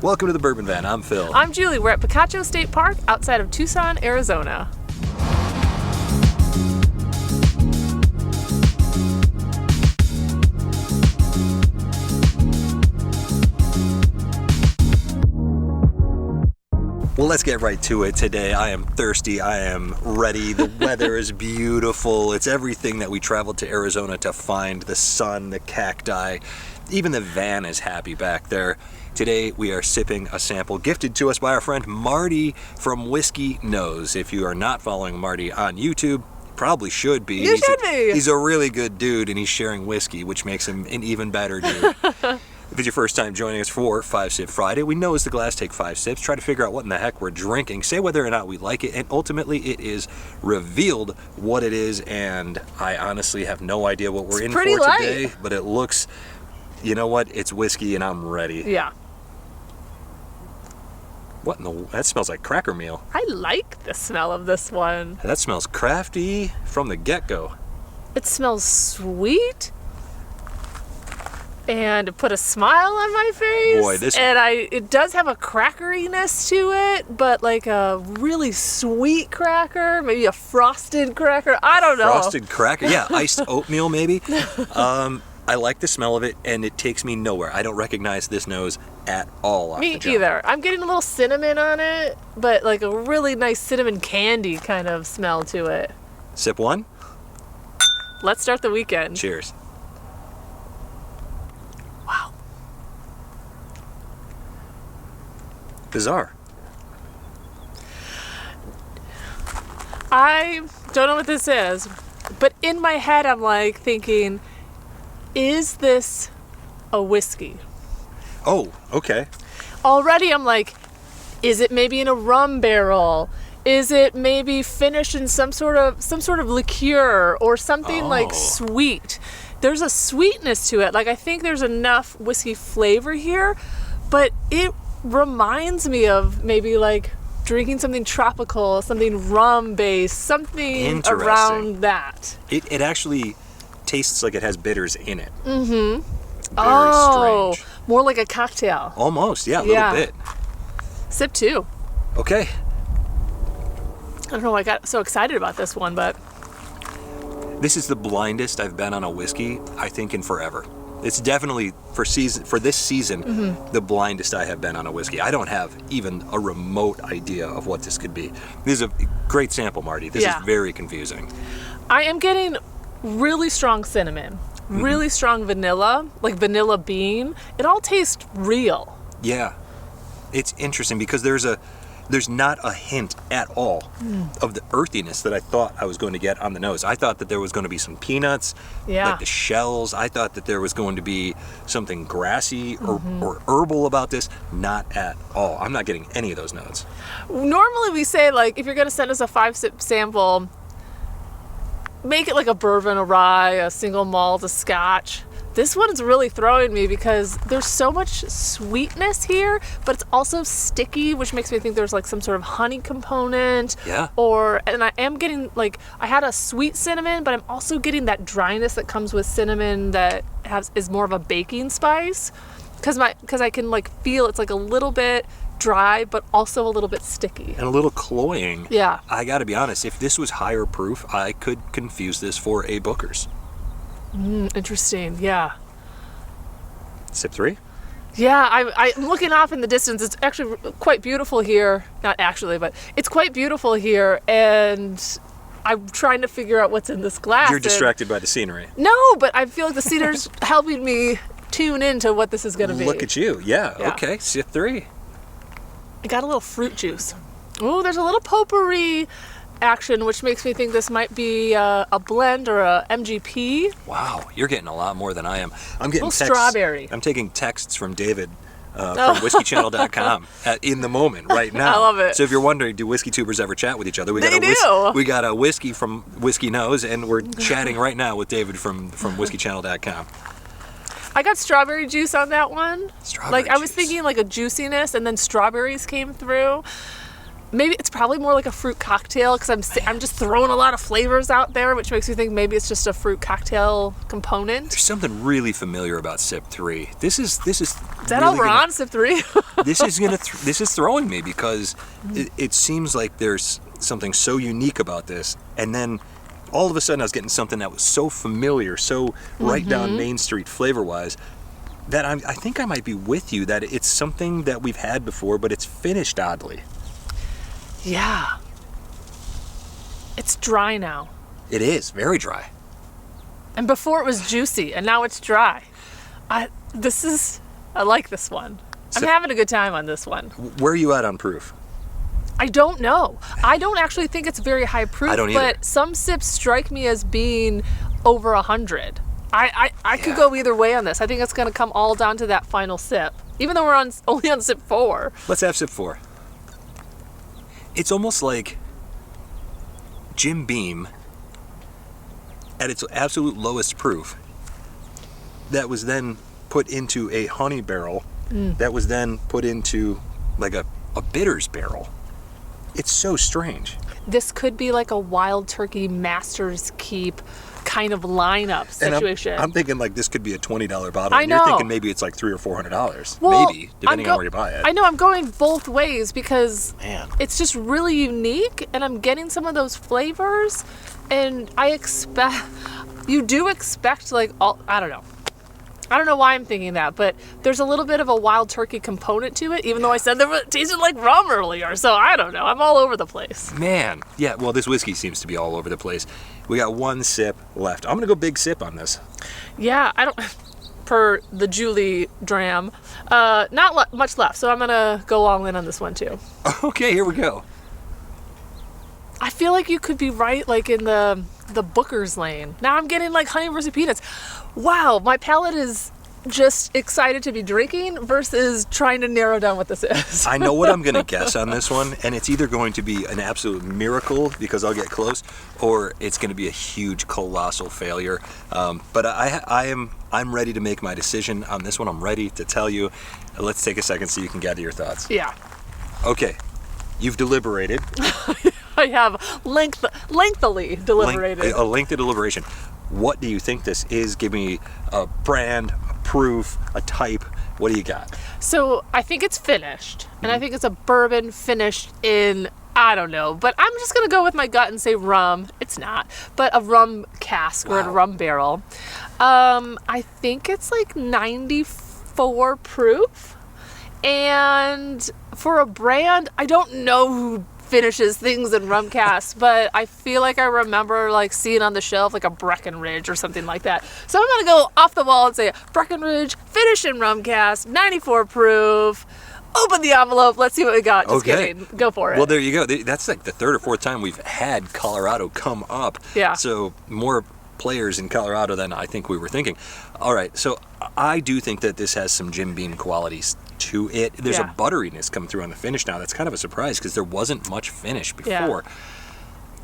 Welcome to the Bourbon Van. I'm Phil. I'm Julie. We're at Picacho State Park outside of Tucson, Arizona. Well, let's get right to it today. I am thirsty. I am ready. The weather is beautiful. It's everything that we traveled to Arizona to find. The sun, the cacti, even the van is happy back there. Today we are sipping a sample gifted to us by our friend Marty from Whiskey Knows. If you are not following Marty on YouTube, probably should be. You should be. He's a really good dude and he's sharing whiskey, which makes him an even better dude. If it's your first time joining us for 5 Sip Friday, we know as the glass take 5 sips, try to figure out what in the heck we're drinking, say whether or not we like it, and ultimately it is revealed what it is, and I honestly have no idea what we're in for today, but it looks, you know what, it's whiskey and I'm ready. Yeah. What in the, that smells like Cracker Meal. I like the smell of this one. That smells crafty from the get-go. It smells sweet. And it put a smile on my face. Boy, this... And it does have a crackeriness to it, but like a really sweet cracker, maybe a frosted cracker. I don't know. Frosted cracker? Yeah, iced oatmeal maybe. I like the smell of it, and it takes me nowhere. I don't recognize this nose at all off Me the jump. either. I'm getting a little cinnamon on it, but like a really nice cinnamon candy kind of smell to it. Sip one. Let's start the weekend. Cheers. Wow. Bizarre. I don't know what this is, but in my head I'm like thinking, is this a whiskey? Oh, okay. Already I'm like, is it maybe in a rum barrel? Is it maybe finished in some sort of liqueur or something like sweet? There's a sweetness to it. Like, I think there's enough whiskey flavor here, but it reminds me of maybe like drinking something tropical, something rum based, something around that. It actually tastes like it has bitters in it. Mm-hmm. Very strange. More like a cocktail. Almost, yeah, a little bit. Sip two. Okay. I don't know why I got so excited about this one, but this is the blindest I've been on a whiskey, I think, in forever. It's definitely, for this season, the blindest I have been on a whiskey. I don't have even a remote idea of what this could be. This is a great sample, Marty. This is very confusing. I am getting really strong cinnamon, really strong vanilla, like vanilla bean. It all tastes real. Yeah. It's interesting because there's not a hint at all of the earthiness that I thought I was going to get on the nose. I thought that there was going to be some peanuts, like the shells. I thought that there was going to be something grassy or herbal about this. Not at all. I'm not getting any of those notes. Normally we say, like, if you're going to send us a 5-sip sample, make it like a bourbon, a rye, a single malt, a scotch. This one's really throwing me because there's so much sweetness here, but it's also sticky, which makes me think there's like some sort of honey component. Yeah. And I am getting like, I had a sweet cinnamon, but I'm also getting that dryness that comes with cinnamon that is more of a baking spice. Because I can like feel it's like a little bit dry, but also a little bit sticky. And a little cloying. Yeah. I gotta be honest, if this was higher proof, I could confuse this for a Booker's. Interesting, yeah. Sip three? Yeah, I'm looking off in the distance. It's actually quite beautiful here. Not actually, but it's quite beautiful here, and I'm trying to figure out what's in this glass. You're distracted by the scenery. No, but I feel like the cedar's helping me tune into what this is going to be. Look at you. Yeah, okay. Sip three. I got a little fruit juice. Oh, there's a little potpourri action, which makes me think this might be a blend or a MGP. Wow, you're getting a lot more than I am. I'm getting texts. Strawberry. I'm taking texts from David from whiskeychannel.com in the moment right now. I love it. So if you're wondering, do whiskey tubers ever chat with each other? We got a whiskey from Whiskey Knows, and we're chatting right now with David from whiskeychannel.com. I got strawberry juice on that one. Strawberry I was thinking like a juiciness, and then strawberries came through. Maybe it's probably more like a fruit cocktail because I'm just throwing a lot of flavors out there, which makes me think maybe it's just a fruit cocktail component. There's something really familiar about sip 3. This is Is that really all we're on, sip 3? this is throwing me because it seems like there's something so unique about this, and then all of a sudden I was getting something that was so familiar, so right down Main Street flavor-wise, that I think I might be with you, that it's something that we've had before, but it's finished oddly. Yeah. It's dry now. It is very dry. And before it was juicy, and now it's dry. I like this one. I'm having a good time on this one. Where are you at on proof? I don't know. I don't actually think it's very high proof, I don't either. but some sips strike me as being over 100. I could go either way on this. I think it's going to come all down to that final sip, even though we're only on sip 4. Let's have sip 4. It's almost like Jim Beam at its absolute lowest proof that was then put into a honey barrel that was then put into like a bitters barrel. It's so strange. This could be like a Wild Turkey Master's Keep kind of lineup situation. And I'm thinking like this could be a $20 bottle. I and know. You're thinking maybe it's like $300 or $400. Well, maybe, depending on where you buy it. I know, I'm going both ways because Man. it's just really unique, and I'm getting some of those flavors, and you do expect like I don't know. I don't know why I'm thinking that, but there's a little bit of a Wild Turkey component to it, even though I said it tasted like rum earlier, so I don't know. I'm all over the place. Man. Yeah, well, this whiskey seems to be all over the place. We got one sip left. I'm going to go big sip on this. Yeah, I don't... Per the Julie dram, not much left, so I'm going to go all in on this one, too. Okay, here we go. I feel like you could be right, like in the Booker's lane. Now I'm getting like honey versus peanuts. Wow, my palate is just excited to be drinking versus trying to narrow down what this is. I know what I'm going to guess on this one, and it's either going to be an absolute miracle because I'll get close, or it's going to be a huge, colossal failure. But I'm ready to make my decision on this one. I'm ready to tell you. Let's take a second so you can gather your thoughts. Yeah. Okay, you've deliberated. I have lengthily deliberated. A lengthy deliberation. What do you think this is? Give me a brand, a proof, a type. What do you got? So I think it's finished, and I think it's a bourbon finished in, I don't know, but I'm just going to go with my gut and say rum. It's not, but a rum cask or a rum barrel. I think it's like 94 proof. And for a brand, I don't know who finishes things in rum casks, but I feel like I remember like seeing on the shelf like a Breckenridge or something like that. So I'm gonna go off the wall and say Breckenridge, finish in rum cask, 94 proof. Open the envelope. Let's see what we got. Just kidding. Go for it. Well, there you go. That's like the third or fourth time we've had Colorado come up. Yeah. So more players in Colorado than I think we were thinking. All right. So I do think that this has some Jim Beam qualities to it. There's a butteriness come through on the finish now. That's kind of a surprise because there wasn't much finish before. Yeah.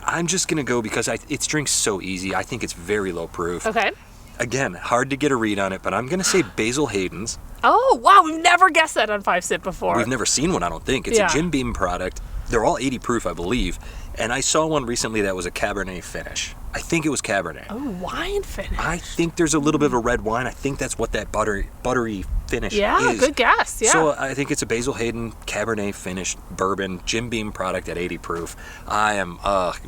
I'm just going to go because it's drinks so easy. I think it's very low proof. Okay. Again, hard to get a read on it, but I'm going to say Basil Hayden's. Oh, wow. We've never guessed that on 5-Sip before. We've never seen one, I don't think. It's a Jim Beam product. They're all 80 proof, I believe. And I saw one recently that was a Cabernet finish. I think it was Cabernet. Oh, wine finish. I think there's a little bit of a red wine. I think that's what that buttery finish is. Yeah, good guess. Yeah. So I think it's a Basil Hayden Cabernet finished bourbon, Jim Beam product at 80 proof. I am,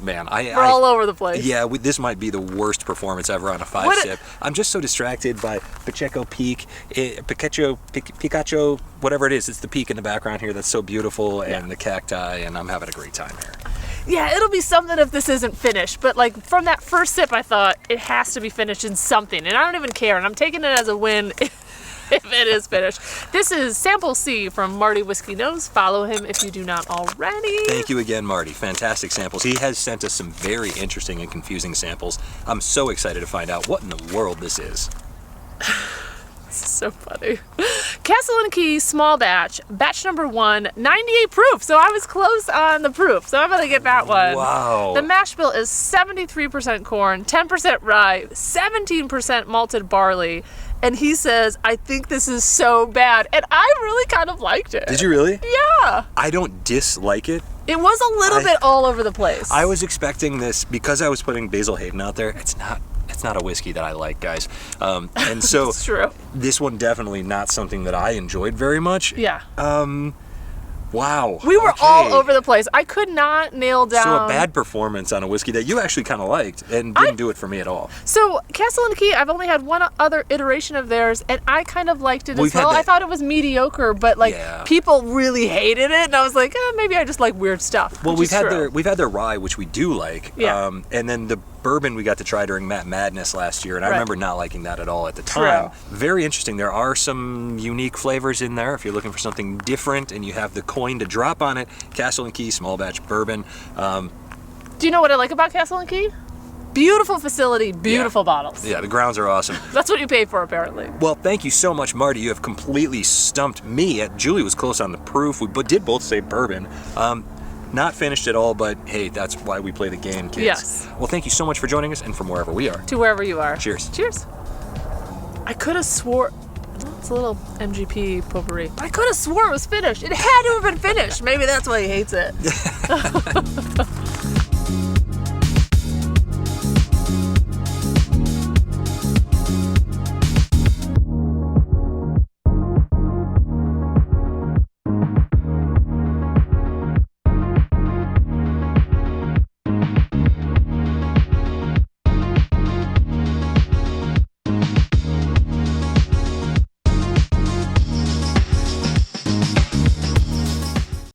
man. We're all over the place. Yeah, this might be the worst performance ever on a 5-Sip. I'm just so distracted by Pacheco Peak, Picacho, whatever it is. It's the peak in the background here that's so beautiful, and the cacti, and I'm having a great time here. Yeah, it'll be something if this isn't finished, but like from that first sip, I thought it has to be finished in something, and I don't even care, and I'm taking it as a win if it is finished. This is Sample C from Marty Whiskey Knows. Follow him if you do not already. Thank you again, Marty. Fantastic samples. He has sent us some very interesting and confusing samples. I'm so excited to find out what in the world this is. So funny. Castle and Key small batch number 1, 98 proof. So I was close on the proof. So I'm going to get that one. Wow. The mash bill is 73% corn, 10% rye, 17% malted barley. And he says, I think this is so bad. And I really kind of liked it. Did you really? Yeah. Yeah. I don't dislike it. It was a little bit all over the place. I was expecting this because I was putting Basil Hayden out there. It's not a whiskey that I like, guys. And so It's true. this one definitely not something that I enjoyed very much. Yeah. Wow. We were okay. all over the place. I could not nail down. So a bad performance on a whiskey that you actually kind of liked and didn't do it for me at all. So Castle and Key, I've only had one other iteration of theirs, and I kind of liked it We've as had well. that- I thought it was mediocre, but like Yeah. people really hated it, and I was like, maybe I just like weird stuff. Well, which is true. we've had their rye, which we do like. Yeah. And then the bourbon we got to try during Matt Madness last year, and I Right. remember not liking that at all at the True. time. Very interesting. There are some unique flavors in there. If you're looking for something different and you have the coin to drop on it, Castle and Key small batch bourbon. Do you know what I like about Castle and Key? Beautiful facility, beautiful bottles. Yeah, the grounds are awesome. That's what you pay for, apparently. Well, thank you so much, Marty. You have completely stumped me. Julie was close on the proof. We did both say bourbon. Not finished at all, but hey, that's why we play the game, kids. Yes. Well, thank you so much for joining us and from wherever we are. To wherever you are. Cheers. Cheers. I could have swore. It's a little MGP potpourri. I could have swore it was finished. It had to have been finished. Maybe that's why he hates it.